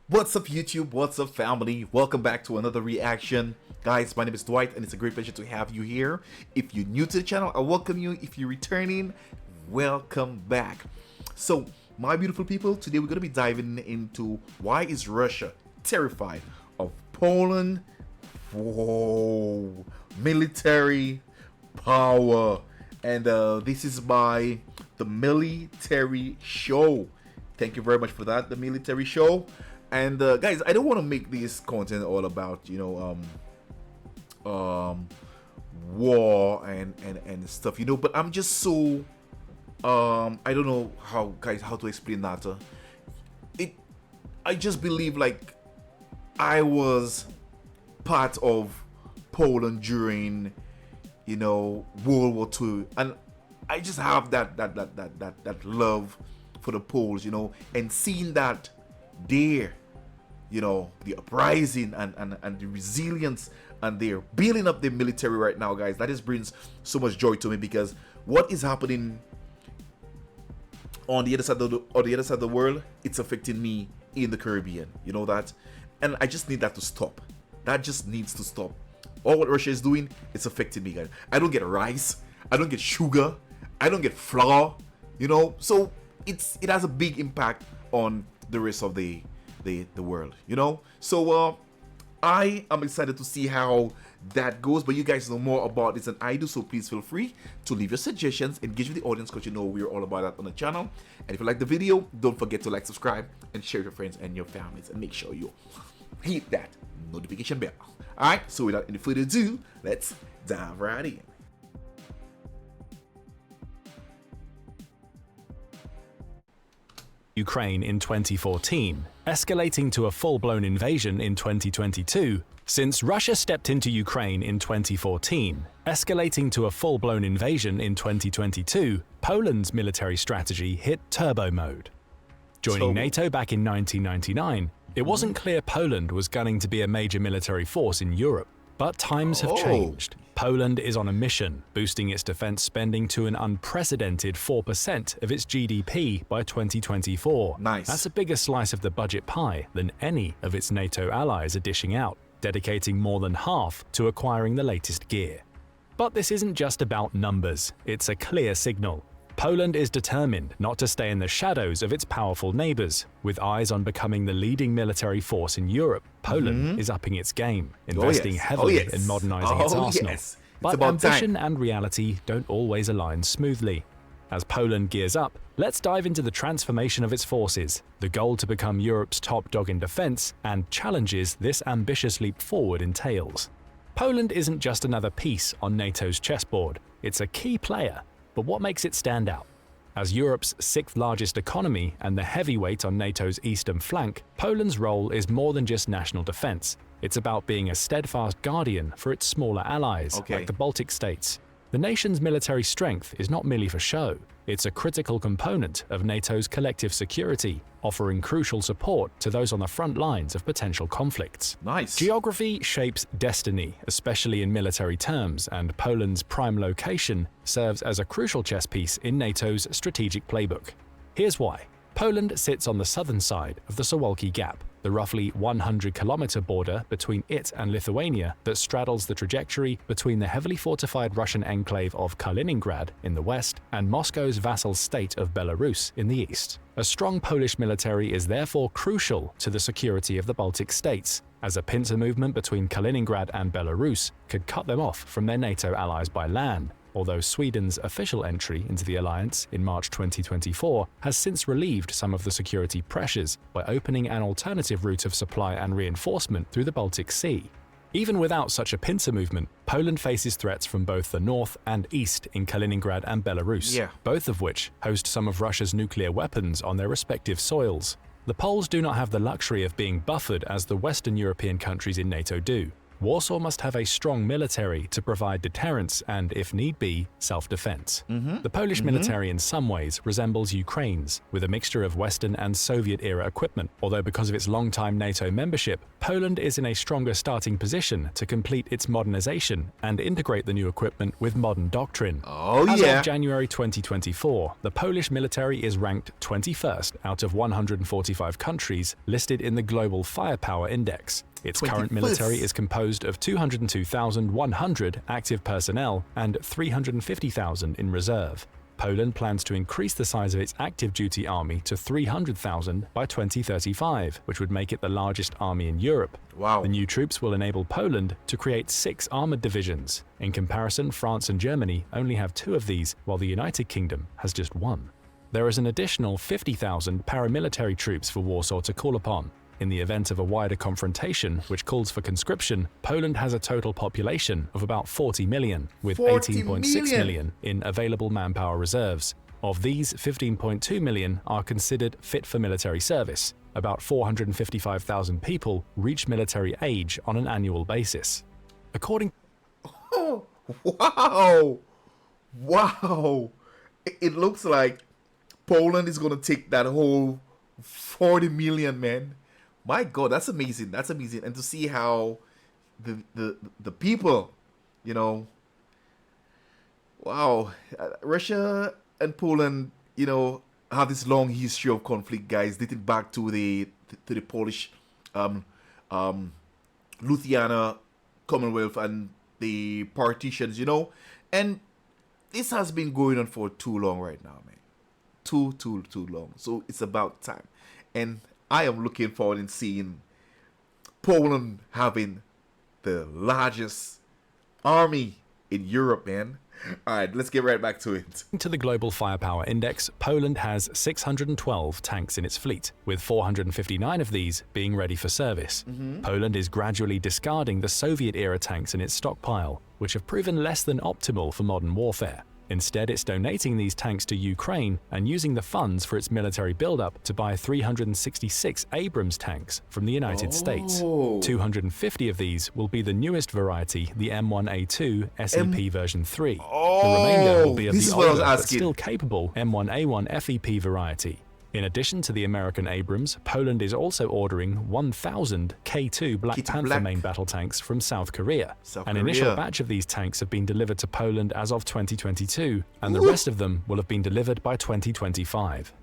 What's up YouTube, what's up family, welcome back to another reaction. Guys, my name is Dwight and it's a great pleasure to have you here. If you're new to the channel, I welcome you. If you're returning, welcome back. So my beautiful people, today we're going to be diving into why is Russia terrified of Poland. Whoa, military power. And this is by The Military Show. Thank you very much for that, The Military Show. And guys, I don't want to make this content all about, war and stuff, but I'm just so I don't know how to explain that. I just believe like I was part of Poland during World War II, and I just have that love for the Poles, and seeing that there, the uprising and the resilience, and they're building up their military right now, guys. That just brings so much joy to me, because what is happening on the other side of the world, it's affecting me in the Caribbean. You know that, and I just need that to stop. That just needs to stop. All what Russia is doing, it's affecting me, guys. I don't get rice, I don't get sugar, I don't get flour, so it has a big impact on the rest of the world, so I am excited to see how that goes. But you guys know more about this than I do, so please feel free to leave your suggestions, engage with the audience, because we're all about that on the channel. And if you like the video, don't forget to like, subscribe, and share with your friends and your families, and make sure you hit that notification bell. Alright, so without any further ado, let's dive right in. Ukraine in 2014, escalating to a full-blown invasion in 2022. Since Russia stepped into Ukraine in 2014, escalating to a full-blown invasion in 2022, Poland's military strategy hit turbo mode. Joining NATO back in 1999, it wasn't clear Poland was gunning to be a major military force in Europe. But times have changed. Poland is on a mission, boosting its defense spending to an unprecedented 4% of its GDP by 2024. Nice. That's a bigger slice of the budget pie than any of its NATO allies are dishing out, dedicating more than half to acquiring the latest gear. But this isn't just about numbers, it's a clear signal. Poland is determined not to stay in the shadows of its powerful neighbors. With eyes on becoming the leading military force in Europe, Poland is upping its game, investing heavily in modernizing its arsenal. But ambition and reality don't always align smoothly. As Poland gears up, let's dive into the transformation of its forces, the goal to become Europe's top dog in defense, and challenges this ambitious leap forward entails. Poland isn't just another piece on NATO's chessboard, it's a key player. But what makes it stand out? As Europe's sixth largest economy and the heavyweight on NATO's eastern flank, Poland's role is more than just national defense. It's about being a steadfast guardian for its smaller allies, like the Baltic states. The nation's military strength is not merely for show, it's a critical component of NATO's collective security, offering crucial support to those on the front lines of potential conflicts. Nice. Geography shapes destiny, especially in military terms, and Poland's prime location serves as a crucial chess piece in NATO's strategic playbook. Here's why. Poland sits on the southern side of the Suwalki Gap, the roughly 100-kilometer border between it and Lithuania that straddles the trajectory between the heavily fortified Russian enclave of Kaliningrad in the west and Moscow's vassal state of Belarus in the east. A strong Polish military is therefore crucial to the security of the Baltic states, as a pincer movement between Kaliningrad and Belarus could cut them off from their NATO allies by land. Although Sweden's official entry into the alliance in March 2024 has since relieved some of the security pressures by opening an alternative route of supply and reinforcement through the Baltic Sea. Even without such a pincer movement, Poland faces threats from both the north and east in Kaliningrad and Belarus, both of which host some of Russia's nuclear weapons on their respective soils. The Poles do not have the luxury of being buffered as the Western European countries in NATO do. Warsaw must have a strong military to provide deterrence and, if need be, self-defense. The Polish military in some ways resembles Ukraine's, with a mixture of Western and Soviet-era equipment, although because of its long-time NATO membership, Poland is in a stronger starting position to complete its modernization and integrate the new equipment with modern doctrine. As of January 2024, the Polish military is ranked 21st out of 145 countries listed in the Global Firepower Index. Its current military is composed of 202,100 active personnel and 350,000 in reserve. Poland plans to increase the size of its active duty army to 300,000 by 2035, which would make it the largest army in Europe. Wow. The new troops will enable Poland to create 6 armored divisions. In comparison, France and Germany only have 2 of these, while the United Kingdom has just 1. There is an additional 50,000 paramilitary troops for Warsaw to call upon. In the event of a wider confrontation, which calls for conscription, Poland has a total population of about 40 million, with 18.6 million in available manpower reserves. Of these, 15.2 million are considered fit for military service. About 455,000 people reach military age on an annual basis. According Oh, wow. Wow. It looks like Poland is going to take that whole 40 million, man. My God, that's amazing. That's amazing. And to see how the people, you know, wow, Russia and Poland, you know, have this long history of conflict, guys, dating back to the Polish Lithuania Commonwealth and the partitions, you know, and this has been going on for too long right now, man. Too long. So it's about time. And I am looking forward in seeing Poland having the largest army in Europe, man. All right, let's get right back to it. to the Global Firepower Index, Poland has 612 tanks in its fleet, with 459 of these being ready for service. Poland is gradually discarding the Soviet-era tanks in its stockpile, which have proven less than optimal for modern warfare. Instead, it's donating these tanks to Ukraine and using the funds for its military buildup to buy 366 Abrams tanks from the United States. 250 of these will be the newest variety, the M1A2 SEP version 3. The remainder will be of the older but still capable M1A1 FEP variety. In addition to the American Abrams, Poland is also ordering 1,000 K2 Black Panther main battle tanks from South Korea. An initial batch of these tanks have been delivered to Poland as of 2022, and the rest of them will have been delivered by 2025.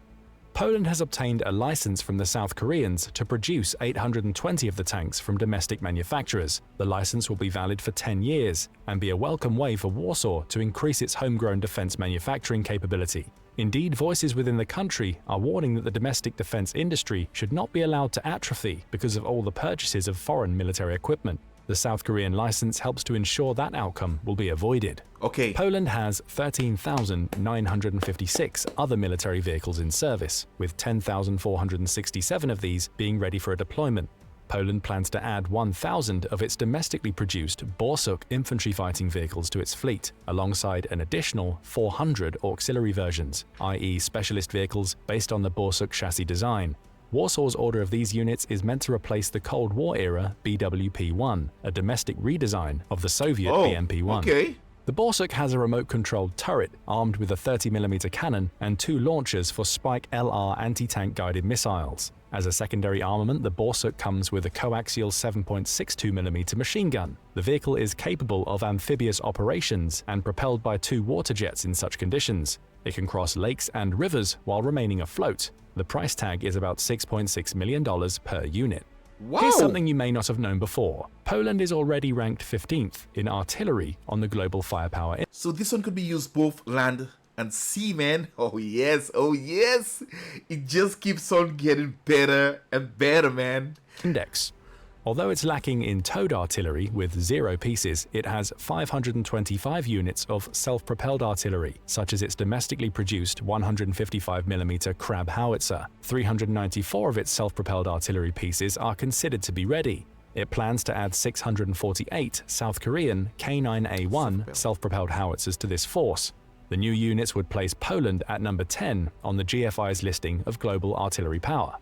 Poland has obtained a license from the South Koreans to produce 820 of the tanks from domestic manufacturers. The license will be valid for 10 years and be a welcome way for Warsaw to increase its homegrown defense manufacturing capability. Indeed, voices within the country are warning that the domestic defense industry should not be allowed to atrophy because of all the purchases of foreign military equipment. The South Korean license helps to ensure that outcome will be avoided. Poland has 13,956 other military vehicles in service, with 10,467 of these being ready for a deployment. Poland plans to add 1,000 of its domestically produced Borsuk infantry fighting vehicles to its fleet, alongside an additional 400 auxiliary versions, i.e. specialist vehicles based on the Borsuk chassis design. Warsaw's order of these units is meant to replace the Cold War-era BWP-1, a domestic redesign of the Soviet BMP-1. The Borsuk has a remote-controlled turret armed with a 30mm cannon and 2 launchers for Spike LR anti-tank guided missiles. As a secondary armament, the Borsuk comes with a coaxial 7.62mm machine gun. The vehicle is capable of amphibious operations and propelled by 2 water jets in such conditions. It can cross lakes and rivers while remaining afloat. The price tag is about $6.6 million per unit. Here's something you may not have known before. Poland is already ranked 15th in artillery on the Global Firepower Index. So this one could be used both land and sea, man. Oh yes, oh yes. It just keeps on getting better and better, man. Although it's lacking in towed artillery with 0 pieces, it has 525 units of self-propelled artillery, such as its domestically produced 155mm Crab howitzer. 394 of its self-propelled artillery pieces are considered to be ready. It plans to add 648 South Korean K9A1 self-propelled howitzers to this force. The new units would place Poland at number 10 on the GFI's listing of global artillery power.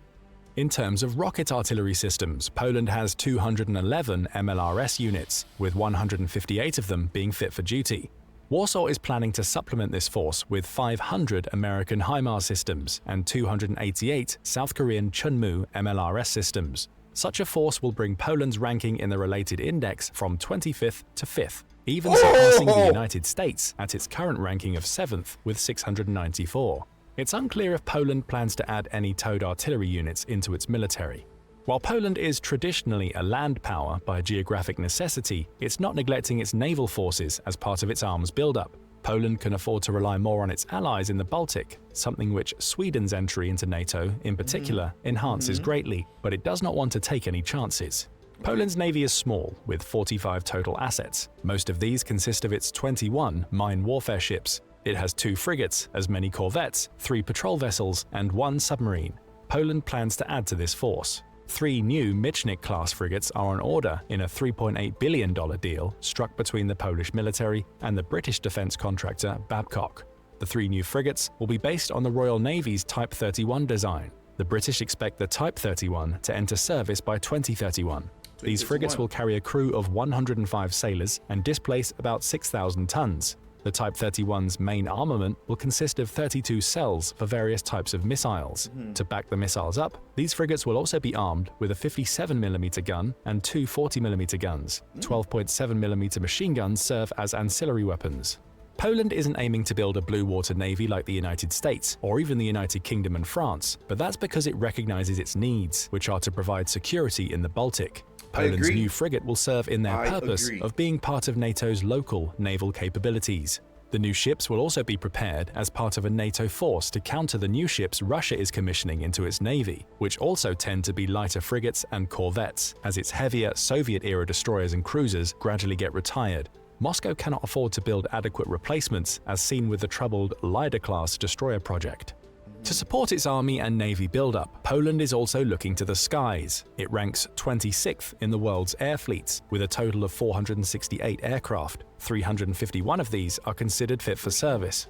In terms of rocket artillery systems, Poland has 211 MLRS units, with 158 of them being fit for duty. Warsaw is planning to supplement this force with 500 American HIMARS systems and 288 South Korean Chunmoo MLRS systems. Such a force will bring Poland's ranking in the related index from 25th to 5th, even surpassing the United States at its current ranking of 7th with 694. It's unclear if Poland plans to add any towed artillery units into its military. While Poland is traditionally a land power by geographic necessity, it's not neglecting its naval forces as part of its arms buildup. Poland can afford to rely more on its allies in the Baltic, something which Sweden's entry into NATO, in particular, enhances greatly, but it does not want to take any chances. Poland's navy is small, with 45 total assets. Most of these consist of its 21 mine warfare ships. It has 2 frigates, as many corvettes, 3 patrol vessels, and 1 submarine. Poland plans to add to this force. 3 new Michnik-class frigates are on order in a $3.8 billion deal struck between the Polish military and the British defense contractor Babcock. The 3 new frigates will be based on the Royal Navy's Type 31 design. The British expect the Type 31 to enter service by 2031. These frigates will carry a crew of 105 sailors and displace about 6,000 tons. The Type 31's main armament will consist of 32 cells for various types of missiles. To back the missiles up, these frigates will also be armed with a 57mm gun and 2 40mm guns. 12.7mm machine guns serve as ancillary weapons. Poland isn't aiming to build a blue water navy like the United States or even the United Kingdom and France, but that's because it recognizes its needs, which are to provide security in the Baltic. Poland's new frigate will serve in their purpose of being part of NATO's local naval capabilities. The new ships will also be prepared as part of a NATO force to counter the new ships Russia is commissioning into its navy, which also tend to be lighter frigates and corvettes, as its heavier Soviet-era destroyers and cruisers gradually get retired. Moscow cannot afford to build adequate replacements, as seen with the troubled Leida-class destroyer project. To support its army and navy buildup, Poland is also looking to the skies. It ranks 26th in the world's air fleets, with a total of 468 aircraft. 351 of these are considered fit for service.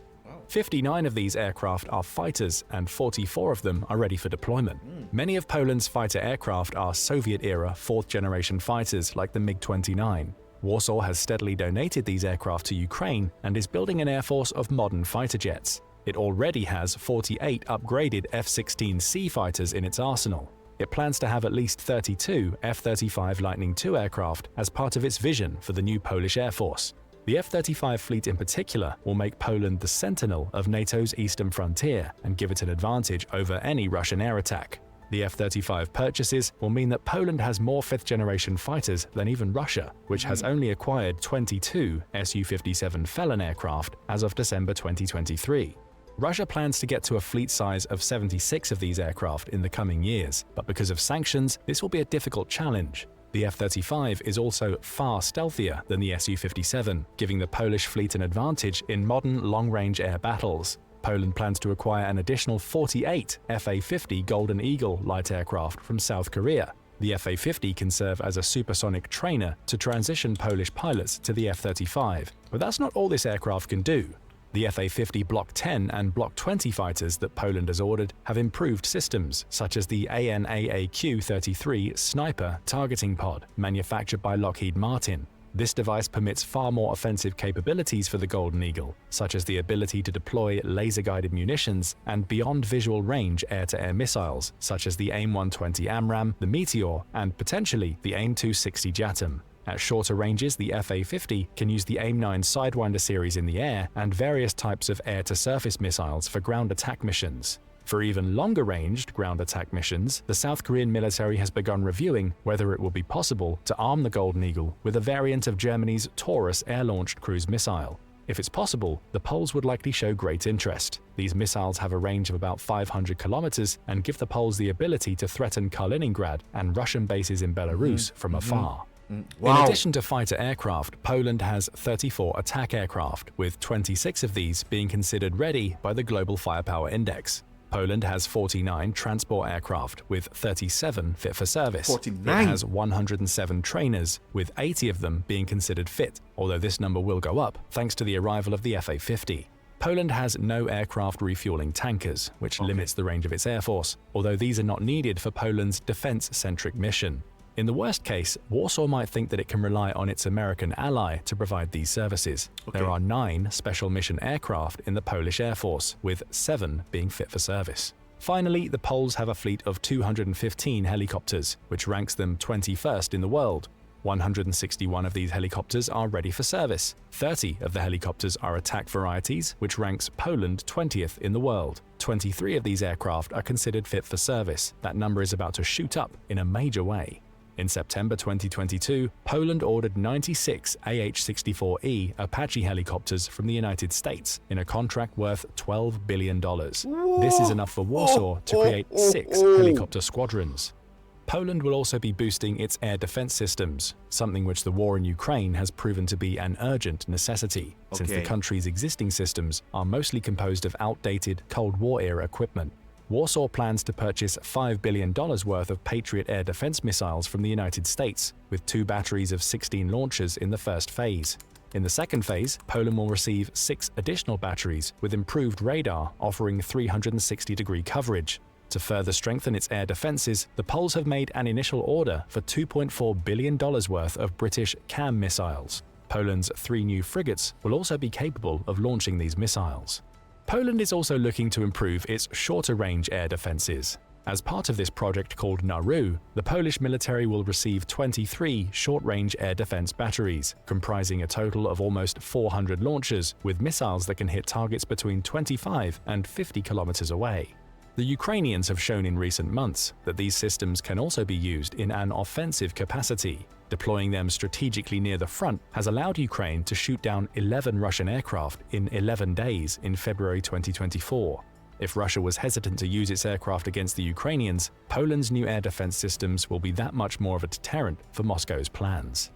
59 of these aircraft are fighters, and 44 of them are ready for deployment. Many of Poland's fighter aircraft are Soviet-era 4th-generation fighters like the MiG-29. Warsaw has steadily donated these aircraft to Ukraine and is building an air force of modern fighter jets. It already has 48 upgraded F-16C fighters in its arsenal. It plans to have at least 32 F-35 Lightning II aircraft as part of its vision for the new Polish Air Force. The F-35 fleet in particular will make Poland the sentinel of NATO's eastern frontier and give it an advantage over any Russian air attack. The F-35 purchases will mean that Poland has more 5th-generation fighters than even Russia, which has only acquired 22 Su-57 Felon aircraft as of December 2023. Russia plans to get to a fleet size of 76 of these aircraft in the coming years, but because of sanctions, this will be a difficult challenge. The F-35 is also far stealthier than the Su-57, giving the Polish fleet an advantage in modern long-range air battles. Poland plans to acquire an additional 48 Fa-50 Golden Eagle light aircraft from South Korea. The Fa-50 can serve as a supersonic trainer to transition Polish pilots to the F-35, but that's not all this aircraft can do. The Fa-50 Block 10 and Block 20 fighters that Poland has ordered have improved systems, such as the AN/AAQ-33 Sniper targeting pod, manufactured by Lockheed Martin. This device permits far more offensive capabilities for the Golden Eagle, such as the ability to deploy laser-guided munitions and beyond visual range air-to-air missiles, such as the AIM-120 AMRAAM, the Meteor, and potentially the AIM-260 JATM. At shorter ranges, the Fa-50 can use the AIM-9 Sidewinder series in the air and various types of air-to-surface missiles for ground attack missions. For even longer-ranged ground attack missions, the South Korean military has begun reviewing whether it will be possible to arm the Golden Eagle with a variant of Germany's Taurus air-launched cruise missile. If it's possible, the Poles would likely show great interest. These missiles have a range of about 500 kilometers and give the Poles the ability to threaten Kaliningrad and Russian bases in Belarus from afar. Wow. In addition to fighter aircraft, Poland has 34 attack aircraft, with 26 of these being considered ready by the Global Firepower Index. Poland has 49 transport aircraft, with 37 fit for service. 49? It has 107 trainers, with 80 of them being considered fit, although this number will go up thanks to the arrival of the Fa-50. Poland has no aircraft refueling tankers, which limits the range of its air force, although these are not needed for Poland's defense-centric mission. In the worst case, Warsaw might think that it can rely on its American ally to provide these services. There are 9 special mission aircraft in the Polish Air Force, with 7 being fit for service. Finally, the Poles have a fleet of 215 helicopters, which ranks them 21st in the world. 161 of these helicopters are ready for service. 30 of the helicopters are attack varieties, which ranks Poland 20th in the world. 23 of these aircraft are considered fit for service. That number is about to shoot up in a major way. In September 2022, Poland ordered 96 AH-64E Apache helicopters from the United States in a contract worth $12 billion. This is enough for Warsaw to create 6 helicopter squadrons. Poland will also be boosting its air defense systems, something which the war in Ukraine has proven to be an urgent necessity, since the country's existing systems are mostly composed of outdated Cold War-era equipment. Warsaw plans to purchase $5 billion worth of Patriot air defense missiles from the United States, with 2 batteries of 16 launchers in the first phase. In the second phase, Poland will receive 6 additional batteries with improved radar offering 360-degree coverage. To further strengthen its air defenses, the Poles have made an initial order for $2.4 billion worth of British CAM missiles. Poland's 3 new frigates will also be capable of launching these missiles. Poland is also looking to improve its shorter-range air defenses. As part of this project called Naru, the Polish military will receive 23 short-range air defense batteries, comprising a total of almost 400 launchers, with missiles that can hit targets between 25 and 50 kilometers away. The Ukrainians have shown in recent months that these systems can also be used in an offensive capacity. Deploying them strategically near the front has allowed Ukraine to shoot down 11 Russian aircraft in 11 days in February 2024. If Russia was hesitant to use its aircraft against the Ukrainians, Poland's new air defense systems will be that much more of a deterrent for Moscow's plans.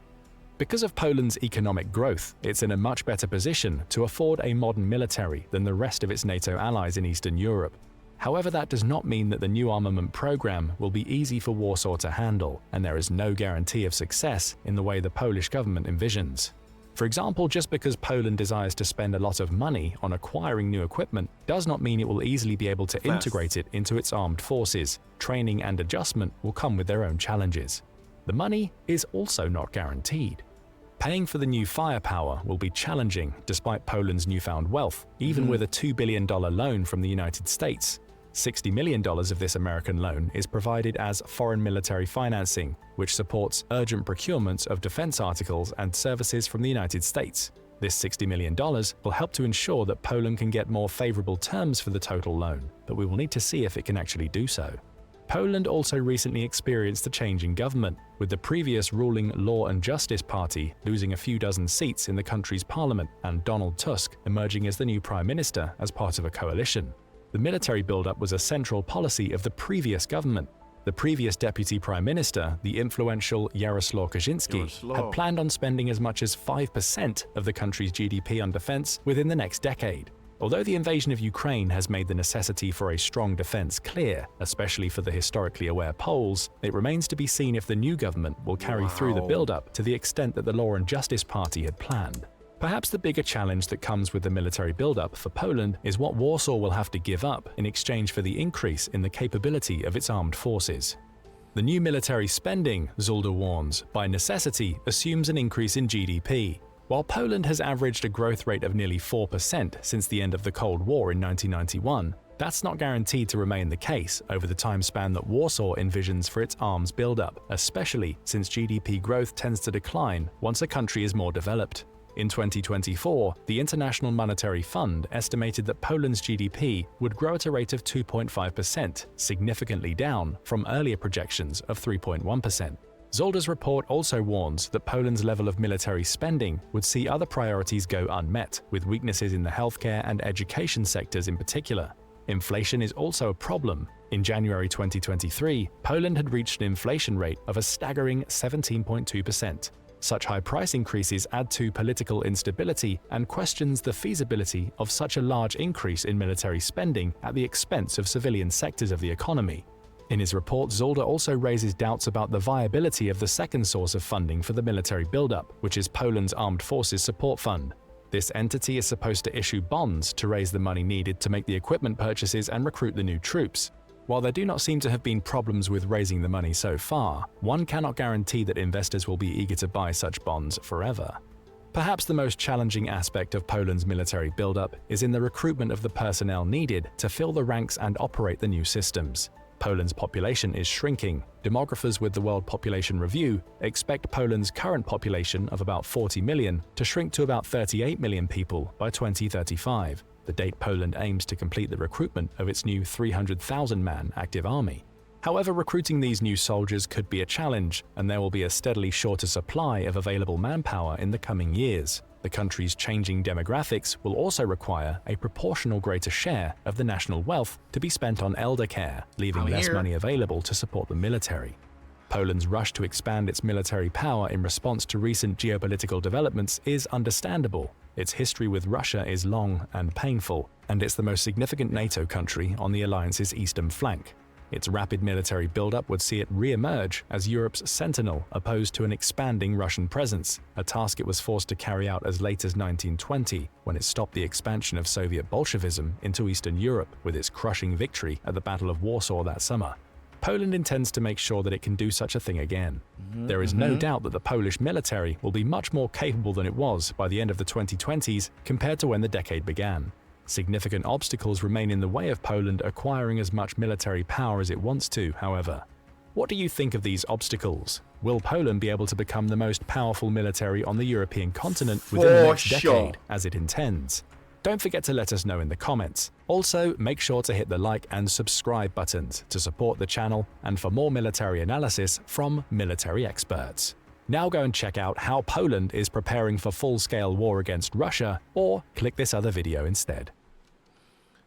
Because of Poland's economic growth, it's in a much better position to afford a modern military than the rest of its NATO allies in Eastern Europe. However, that does not mean that the new armament program will be easy for Warsaw to handle, and there is no guarantee of success in the way the Polish government envisions. For example, just because Poland desires to spend a lot of money on acquiring new equipment does not mean it will easily be able to integrate it into its armed forces. Training and adjustment will come with their own challenges. The money is also not guaranteed. Paying for the new firepower will be challenging despite Poland's newfound wealth, even with a $2 billion loan from the United States. $60 million of this American loan is provided as foreign military financing, which supports urgent procurements of defense articles and services from the United States. This $60 million will help to ensure that Poland can get more favorable terms for the total loan, but we will need to see if it can actually do so. Poland also recently experienced a change in government, with the previous ruling Law and Justice Party losing a few dozen seats in the country's parliament and Donald Tusk emerging as the new prime minister as part of a coalition. The military buildup was a central policy of the previous government. The previous deputy prime minister, the influential Jarosław Kaczynski, had planned on spending as much as 5% of the country's GDP on defense within the next decade. Although the invasion of Ukraine has made the necessity for a strong defense clear, especially for the historically aware Poles, it remains to be seen if the new government will carry through the build-up to the extent that the Law and Justice Party had planned. Perhaps the bigger challenge that comes with the military build-up for Poland is what Warsaw will have to give up in exchange for the increase in the capability of its armed forces. The new military spending, Zulda warns, by necessity assumes an increase in GDP. While Poland has averaged a growth rate of nearly 4% since the end of the Cold War in 1991, that's not guaranteed to remain the case over the time span that Warsaw envisions for its arms build-up, especially since GDP growth tends to decline once a country is more developed. In 2024, the International Monetary Fund estimated that Poland's GDP would grow at a rate of 2.5%, significantly down from earlier projections of 3.1%. Zulda's report also warns that Poland's level of military spending would see other priorities go unmet, with weaknesses in the healthcare and education sectors in particular. Inflation is also a problem. In January 2023, Poland had reached an inflation rate of a staggering 17.2%. Such high price increases add to political instability and questions the feasibility of such a large increase in military spending at the expense of civilian sectors of the economy. In his report, Zulda also raises doubts about the viability of the second source of funding for the military buildup, which is Poland's Armed Forces Support Fund. This entity is supposed to issue bonds to raise the money needed to make the equipment purchases and recruit the new troops. While there do not seem to have been problems with raising the money so far, one cannot guarantee that investors will be eager to buy such bonds forever. Perhaps the most challenging aspect of Poland's military buildup is in the recruitment of the personnel needed to fill the ranks and operate the new systems. Poland's population is shrinking. Demographers with the World Population Review expect Poland's current population of about 40 million to shrink to about 38 million people by 2035, the date Poland aims to complete the recruitment of its new 300,000-man active army. However, recruiting these new soldiers could be a challenge, and there will be a steadily shorter supply of available manpower in the coming years. The country's changing demographics will also require a proportional greater share of the national wealth to be spent on elder care, leaving less money available to support the military. Poland's rush to expand its military power in response to recent geopolitical developments is understandable. Its history with Russia is long and painful, and it's the most significant NATO country on the alliance's eastern flank. Its rapid military buildup would see it re-emerge as Europe's sentinel opposed to an expanding Russian presence, a task it was forced to carry out as late as 1920, when it stopped the expansion of Soviet Bolshevism into Eastern Europe with its crushing victory at the Battle of Warsaw that summer. Poland intends to make sure that it can do such a thing again. There is no doubt that the Polish military will be much more capable than it was by the end of the 2020s compared to when the decade began. Significant obstacles remain in the way of Poland acquiring as much military power as it wants to, however. What do you think of these obstacles? Will Poland be able to become the most powerful military on the European continent within the next decade, as it intends? Don't forget to let us know in the comments. Also, make sure to hit the like and subscribe buttons to support the channel and for more military analysis from military experts. Now go and check out how Poland is preparing for full-scale war against Russia, or click this other video instead.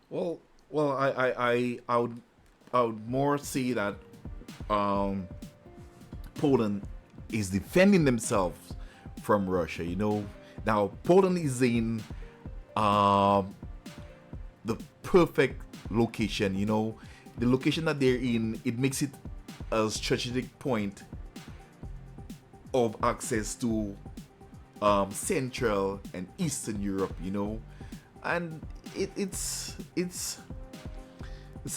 Well, I would more see that Poland is defending themselves from Russia. You know, now Poland is in the perfect location. You know, the location that they're in, it makes it a strategic point of access to Central and Eastern Europe. You know, and it's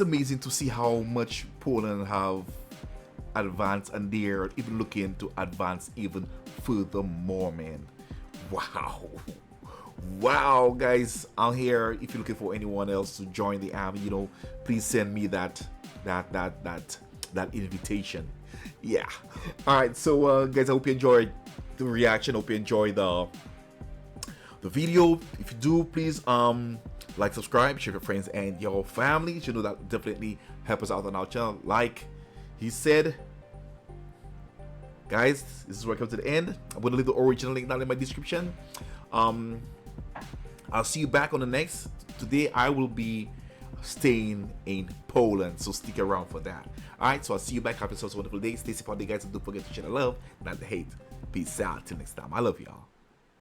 amazing to see how much Poland have advanced, and they're even looking to advance even furthermore, man. Wow, guys, I'm here. If you're looking for anyone else to join the army, you know, please send me that invitation. Yeah. All right, so guys, I hope you enjoyed the reaction. Hope you enjoyed the video. If you do, please like, subscribe, share with your friends and your family. You know, that definitely help us out on our channel. Like he said, guys, this is where I come to the end. I'm gonna leave the original link down in my description. I'll see you back on the next. Today I will be staying in Poland, so stick around for that. All right, so I'll see you back. Have yourselves a wonderful day. Stay safe out there, guys, and don't forget to share the love, not the hate. Peace out. Till next time. I love y'all.